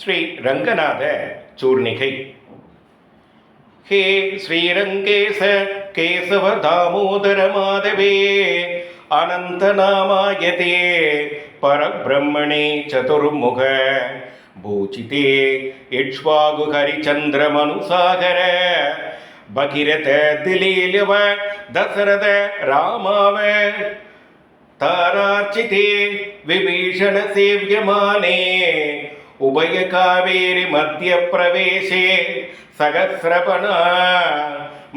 ஸ்ரீ ரங்கநாத சூர்ணிகை. ஹே ஸ்ரீரங்கேச கேசவ தாமோதர மாதவே அனந்தநாமாயதே பரபிரம்மணே சதுர்முக பூஜிதே இக்ஷ்வாகு ஹரிச்சந்திர மனுசாகர பகிரத திலீலவ தசரத ராமாவ தாரார்ச்சிதே விபீஷண சேவ்யமானே உபய காவேரி மத்திய பிரவேசே சகசிரபண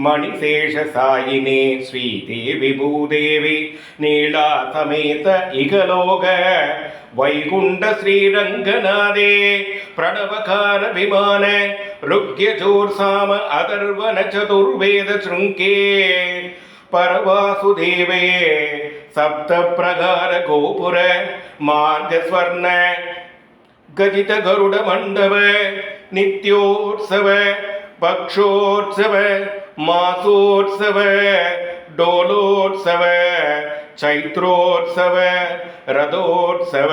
மணிசேஷ சாயினே ஸ்ரீதேவி பூதேவி நீலா சமேத இகலோக வைகுண்ட ஸ்ரீரங்கநாதே பிரணவகார விமான ருக்யஜோர் சாம அதர்வன சதுர்வேத ஸ்ருங்கே பரவாசுதேவே சப்த பிரகார கோபுர மார்கஸ்வர்ண गजित गरुड़ मंडप नित्योत्सव पक्षोत्सव मासोत्सव डोलोत्सव चैत्रोत्सव रथोत्सव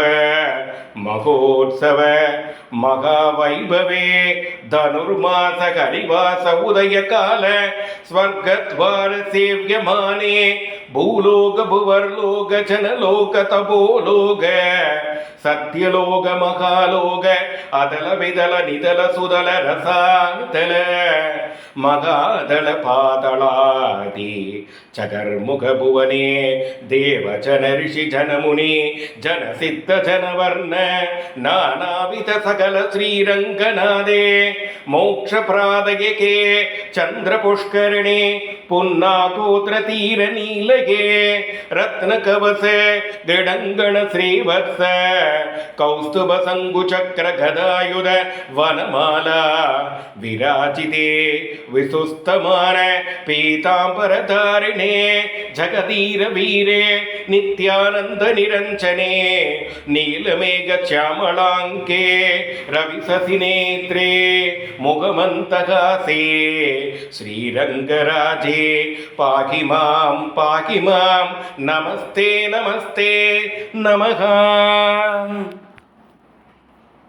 महोत्सव महावैभवे धनुर्मास कलिवास उदय काल स्वर्गद्वार सेव्यमाने भूलोक भुवर्लोक जनलोक तपोलोक सत्यलोक महालोक अदल विदल निदल सुदल रसादल मगादल पादलादि चतुर्मुख भुवने देवजन ऋषि जन मुनि जन सिद्ध जन वर्ण नानाविध सकल श्रीरंगनादे मोक्ष प्रादयके चंद्र पुष्करणे पुन्नागोत्र तीर नीलगे रत्न कवच गडंगण श्रीवत्स कौस्तुभ संगुचक्र गदायुध वनमाला विराजिते विसुस्तमान पीतांबरधारिणे जगदीर वीरे नित्यानंद निरंजने नीलमेघ श्यामलांके रविशशिनेत्रे मुगमन्तहासे श्रीरंगराजे पाहि मां नमस्ते नमस्ते नमः।